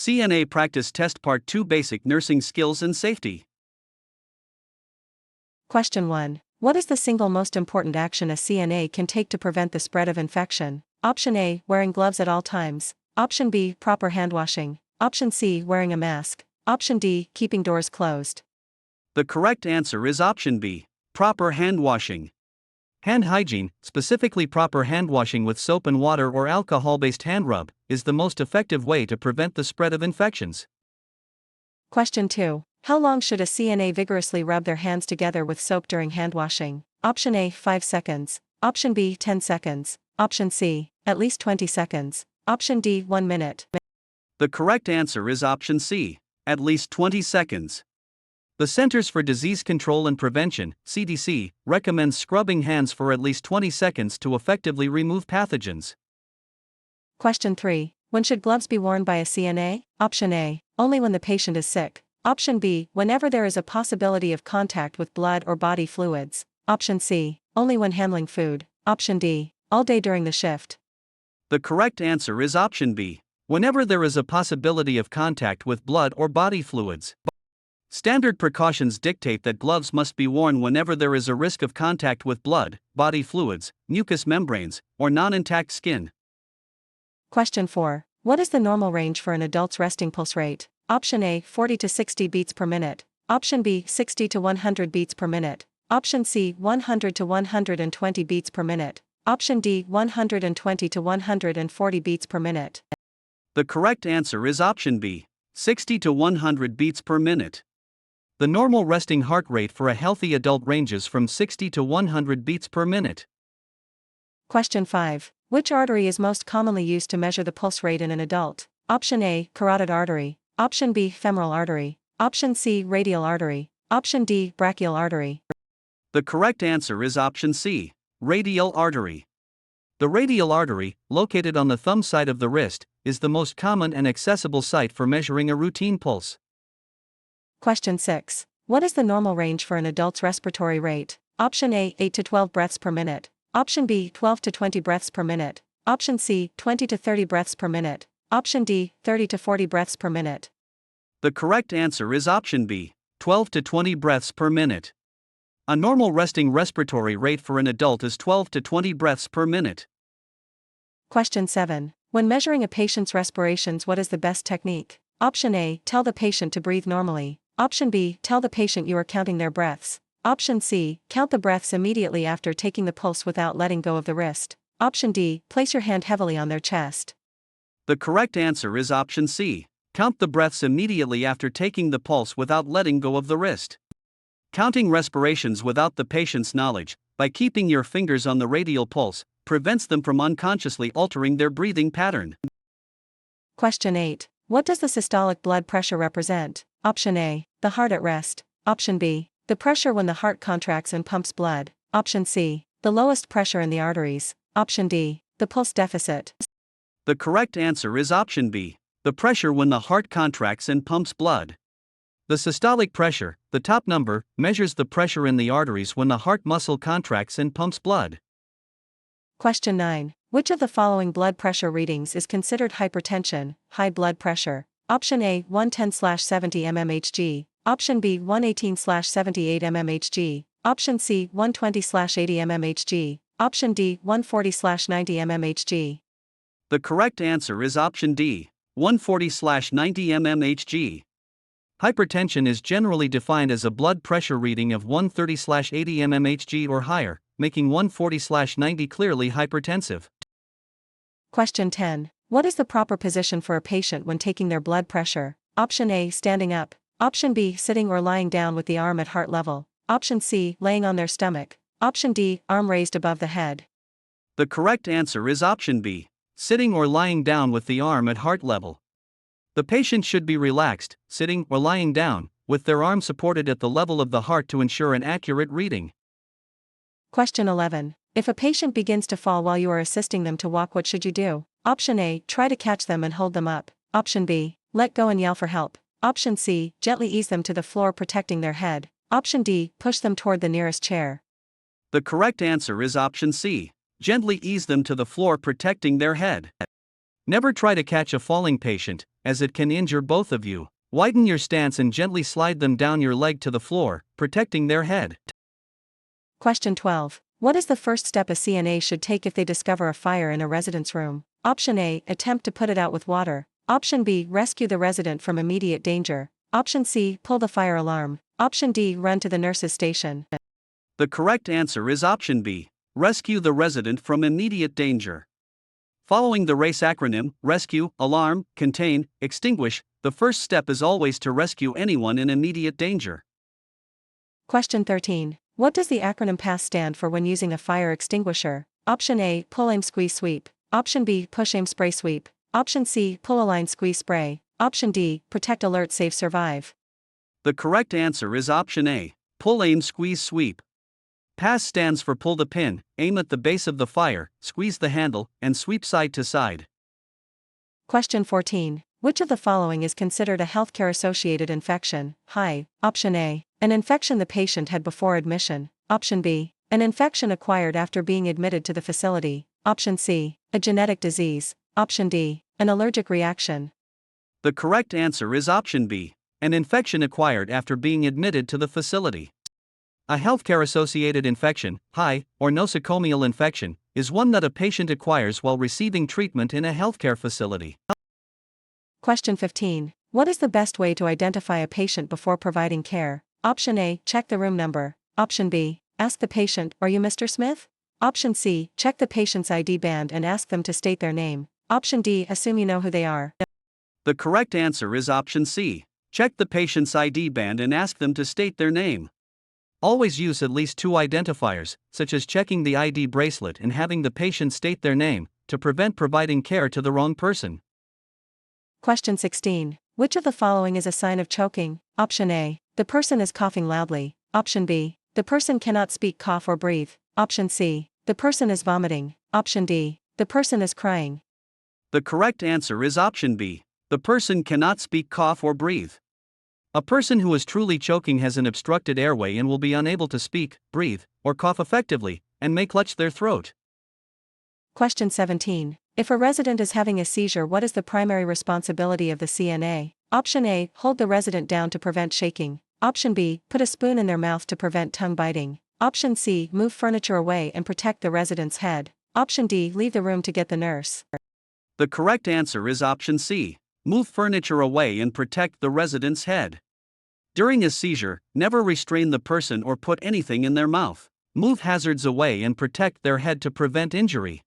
CNA Practice Test Part 2 Basic Nursing Skills and Safety. Question 1. What is the single most important action a CNA can take to prevent the spread of infection? Option A. Wearing gloves at all times. Option B. Proper hand washing. Option C. Wearing a mask. Option D. Keeping doors closed. The correct answer is option B. Proper hand washing. Hand hygiene, specifically proper hand washing with soap and water or alcohol-based hand rub, is the most effective way to prevent the spread of infections. Question 2. How long should a CNA vigorously rub their hands together with soap during hand washing? Option A. 5 seconds. Option B. 10 seconds. Option C. At least 20 seconds. Option D. 1 minute. The correct answer is option C. At least 20 seconds. The Centers for Disease Control and Prevention, CDC, recommends scrubbing hands for at least 20 seconds to effectively remove pathogens. Question 3. When should gloves be worn by a CNA? Option A. Only when the patient is sick. Option B. Whenever there is a possibility of contact with blood or body fluids. Option C. Only when handling food. Option D. All day during the shift. The correct answer is option B. Whenever there is a possibility of contact with blood or body fluids. Standard precautions dictate that gloves must be worn whenever there is a risk of contact with blood, body fluids, mucous membranes, or non-intact skin. Question 4. What is the normal range for an adult's resting pulse rate? Option A. 40 to 60 beats per minute. Option B. 60 to 100 beats per minute. Option C. 100 to 120 beats per minute. Option D. 120 to 140 beats per minute. The correct answer is option B. 60 to 100 beats per minute. The normal resting heart rate for a healthy adult ranges from 60 to 100 beats per minute. Question 5. Which artery is most commonly used to measure the pulse rate in an adult? Option A. Carotid artery. Option B. Femoral artery. Option C. Radial artery. Option D. Brachial artery. The correct answer is option C. Radial artery. The radial artery, located on the thumb side of the wrist, is the most common and accessible site for measuring a routine pulse. Question 6. What is the normal range for an adult's respiratory rate? Option A. 8 to 12 breaths per minute. Option B. 12 to 20 breaths per minute. Option C. 20 to 30 breaths per minute. Option D. 30 to 40 breaths per minute. The correct answer is option B. 12 to 20 breaths per minute. A normal resting respiratory rate for an adult is 12 to 20 breaths per minute. Question 7. When measuring a patient's respirations, what is the best technique? Option A. Tell the patient to breathe normally. Option B. Tell the patient you are counting their breaths. Option C. Count the breaths immediately after taking the pulse without letting go of the wrist. Option D. Place your hand heavily on their chest. The correct answer is option C. Count the breaths immediately after taking the pulse without letting go of the wrist. Counting respirations without the patient's knowledge, by keeping your fingers on the radial pulse, prevents them from unconsciously altering their breathing pattern. Question 8. What does the systolic blood pressure represent? Option A. The heart at rest. Option B. The pressure when the heart contracts and pumps blood. Option C. The lowest pressure in the arteries. Option D. The pulse deficit. The correct answer is option B. The pressure when the heart contracts and pumps blood. The systolic pressure, the top number, measures the pressure in the arteries when the heart muscle contracts and pumps blood. Question 9. Which of the following blood pressure readings is considered hypertension, high blood pressure? Option A. 110/70 mmHg. Option B. 118/78 mmHg. Option C. 120/80 mmHg. Option D. 140/90 mmHg. The correct answer is option D. 140/90 mmHg. Hypertension is generally defined as a blood pressure reading of 130/80 mmHg or higher, making 140/90 clearly hypertensive. Question 10. What is the proper position for a patient when taking their blood pressure? Option A. Standing up. Option B. Sitting or lying down with the arm at heart level. Option C. Laying on their stomach. Option D. Arm raised above the head. The correct answer is option B. Sitting or lying down with the arm at heart level. The patient should be relaxed, sitting or lying down, with their arm supported at the level of the heart to ensure an accurate reading. Question 11. If a patient begins to fall while you are assisting them to walk, what should you do? Option A. Try to catch them and hold them up. Option B. Let go and yell for help. Option C. Gently ease them to the floor, protecting their head. Option D. Push them toward the nearest chair. The correct answer is option C. Gently ease them to the floor, protecting their head. Never try to catch a falling patient. as it can injure both of you. Widen your stance and gently slide them down your leg to the floor, protecting their head. Question 12. What is the first step a CNA should take if they discover a fire in a resident's room? Option A. Attempt to put it out with water. Option B. Rescue the resident from immediate danger. Option C. Pull the fire alarm. Option D. Run to the nurse's station. The correct answer is option B. Rescue the resident from immediate danger. Following the RACE acronym, rescue, alarm, contain, extinguish, the first step is always to rescue anyone in immediate danger. Question 13. What does the acronym PASS stand for when using a fire extinguisher? Option A. Pull, aim, squeeze, sweep. Option B. Push, aim, spray, sweep. Option C. Pull, align, squeeze, spray. Option D. Protect, alert, save, survive. The correct answer is option A. Pull, aim, squeeze, sweep. PASS stands for pull the pin, aim at the base of the fire, squeeze the handle, and sweep side to side. Question 14. Which of the following is considered a healthcare-associated infection? Hi. Option A. An infection the patient had before admission. Option B. An infection acquired after being admitted to the facility. Option C. A genetic disease. Option D. An allergic reaction. The correct answer is option B. An infection acquired after being admitted to the facility. A healthcare-associated infection, HI, or nosocomial infection, is one that a patient acquires while receiving treatment in a healthcare facility. Question 15. What is the best way to identify a patient before providing care? Option A. Check the room number. Option B. Ask the patient, "Are you Mr. Smith?" Option C. Check the patient's ID band and ask them to state their name. Option D. Assume you know who they are. The correct answer is option C. Check the patient's ID band and ask them to state their name. Always use at least two identifiers, such as checking the ID bracelet and having the patient state their name, to prevent providing care to the wrong person. Question 16. Which of the following is a sign of choking? Option A. The person is coughing loudly. Option B. The person cannot speak, cough, or breathe. Option C. The person is vomiting. Option D. The person is crying. The correct answer is option B. The person cannot speak, cough, or breathe. A person who is truly choking has an obstructed airway and will be unable to speak, breathe, or cough effectively, and may clutch their throat. Question 17. If a resident is having a seizure, what is the primary responsibility of the CNA? Option A. Hold the resident down to prevent shaking. Option B. Put a spoon in their mouth to prevent tongue biting. Option C. Move furniture away and protect the resident's head. Option D. Leave the room to get the nurse. The correct answer is option C. Move furniture away and protect the resident's head. During a seizure, never restrain the person or put anything in their mouth. Move hazards away and protect their head to prevent injury.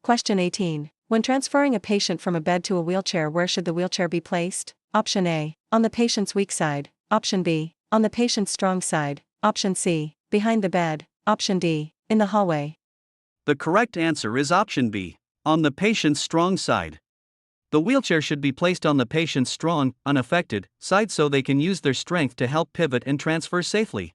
Question 18. When transferring a patient from a bed to a wheelchair, where should the wheelchair be placed? Option A. On the patient's weak side. Option B. On the patient's strong side. Option C. Behind the bed. Option D. In the hallway. The correct answer is option B. On the patient's strong side. The wheelchair should be placed on the patient's strong, unaffected side so they can use their strength to help pivot and transfer safely.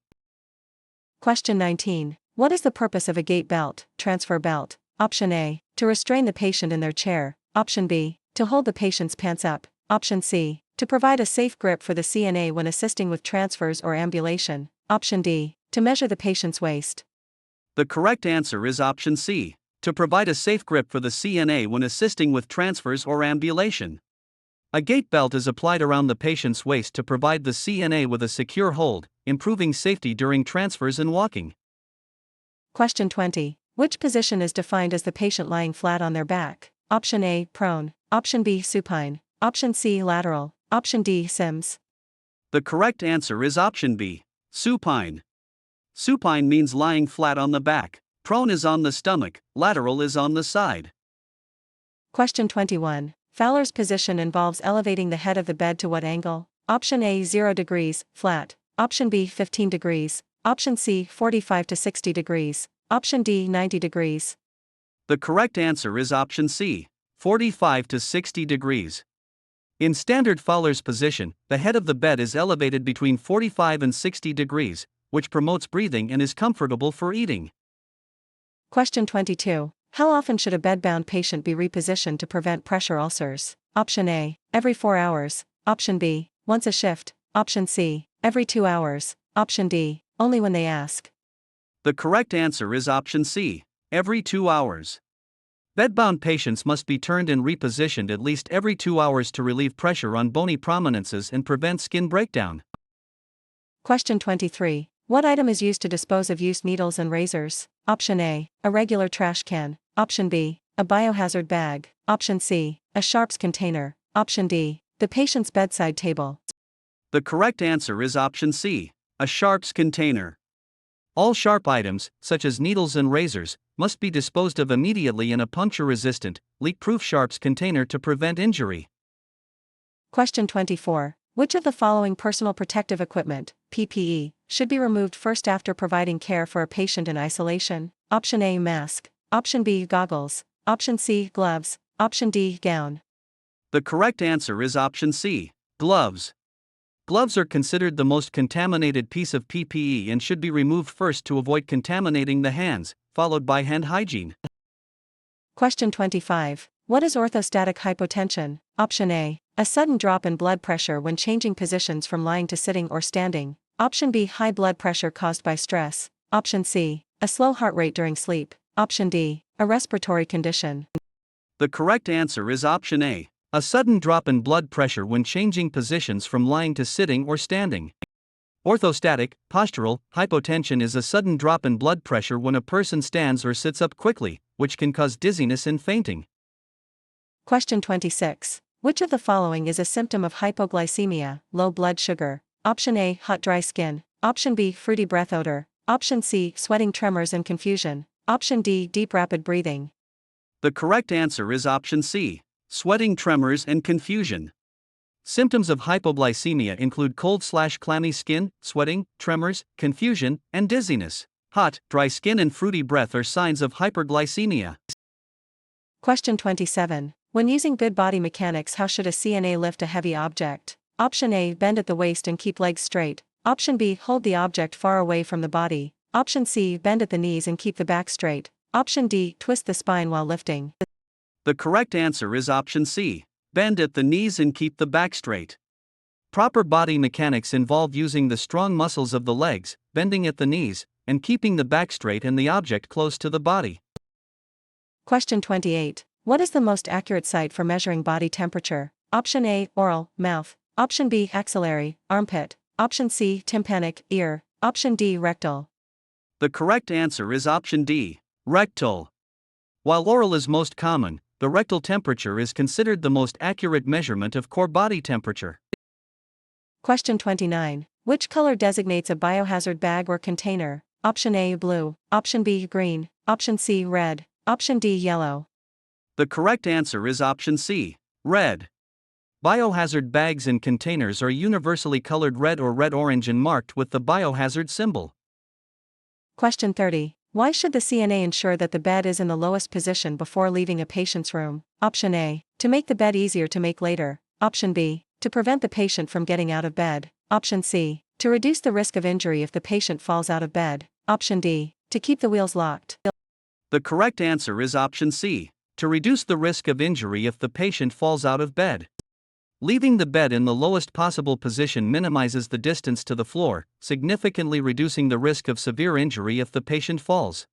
Question 19. What is the purpose of a gait belt, transfer belt? Option A. To restrain the patient in their chair. Option B. To hold the patient's pants up. Option C. To provide a safe grip for the CNA when assisting with transfers or ambulation. Option D. To measure the patient's waist. The correct answer is option C. To provide a safe grip for the CNA when assisting with transfers or ambulation. A gait belt is applied around the patient's waist to provide the CNA with a secure hold, improving safety during transfers and walking. Question 20. Which position is defined as the patient lying flat on their back? Option A. Prone. Option B. Supine. Option C. Lateral. Option D. Sims. The correct answer is option B. Supine. Supine means lying flat on the back. Prone is on the stomach, lateral is on the side. Question 21. Fowler's position involves elevating the head of the bed to what angle? Option A. 0 degrees, flat. Option B. 15 degrees. Option C. 45 to 60 degrees. Option D. 90 degrees. The correct answer is option C. 45 to 60 degrees. In standard Fowler's position, the head of the bed is elevated between 45 and 60 degrees, which promotes breathing and is comfortable for eating. Question 22. How often should a bedbound patient be repositioned to prevent pressure ulcers? Option A. Every 4 hours. Option B. Once a shift. Option C. Every 2 hours. Option D. Only when they ask. The correct answer is option C. Every 2 hours. Bedbound patients must be turned and repositioned at least every 2 hours to relieve pressure on bony prominences and prevent skin breakdown. Question 23. What item is used to dispose of used needles and razors? Option A, a regular trash can. Option B, a biohazard bag. Option C, a sharps container. Option D, the patient's bedside table. The correct answer is option C, a sharps container. All sharp items, such as needles and razors, must be disposed of immediately in a puncture-resistant, leak-proof sharps container to prevent injury. Question 24. Which of the following personal protective equipment, PPE, should be removed first after providing care for a patient in isolation? Option A, mask. Option B, goggles. Option C, gloves. Option D, gown. The correct answer is option C, gloves. Gloves are considered the most contaminated piece of PPE and should be removed first to avoid contaminating the hands, followed by hand hygiene. Question 25. What is orthostatic hypotension? Option A, a sudden drop in blood pressure when changing positions from lying to sitting or standing. Option B, high blood pressure caused by stress. Option C, a slow heart rate during sleep. Option D, a respiratory condition. The correct answer is option A, a sudden drop in blood pressure when changing positions from lying to sitting or standing. Orthostatic, postural, hypotension is a sudden drop in blood pressure when a person stands or sits up quickly, which can cause dizziness and fainting. Question 26. Which of the following is a symptom of hypoglycemia, low blood sugar? Option A, hot dry skin. Option B, fruity breath odor. Option C, sweating tremors and confusion. Option D, deep rapid breathing. The correct answer is option C, sweating tremors and confusion. Symptoms of hypoglycemia include cold/clammy skin, sweating, tremors, confusion, and dizziness. Hot, dry skin and fruity breath are signs of hyperglycemia. Question 27. When using good body mechanics, how should a CNA lift a heavy object? Option A, bend at the waist and keep legs straight. Option B, hold the object far away from the body. Option C, bend at the knees and keep the back straight. Option D, twist the spine while lifting. The correct answer is option C, bend at the knees and keep the back straight. Proper body mechanics involve using the strong muscles of the legs, bending at the knees, and keeping the back straight and the object close to the body. Question 28. What is the most accurate site for measuring body temperature? Option A, oral, mouth. Option B, axillary, armpit. Option C, tympanic, ear. Option D, rectal. The correct answer is option D, rectal. While oral is most common, the rectal temperature is considered the most accurate measurement of core body temperature. Question 29. Which color designates a biohazard bag or container? Option A, blue. Option B, green. Option C, red. Option D, yellow. The correct answer is option C, red. Biohazard bags and containers are universally colored red or red-orange and marked with the biohazard symbol. Question 30. Why should the CNA ensure that the bed is in the lowest position before leaving a patient's room? Option A, to make the bed easier to make later. Option B, to prevent the patient from getting out of bed. Option C, to reduce the risk of injury if the patient falls out of bed. Option D, to keep the wheels locked. The correct answer is option C, to reduce the risk of injury if the patient falls out of bed. Leaving the bed in the lowest possible position minimizes the distance to the floor, significantly reducing the risk of severe injury if the patient falls.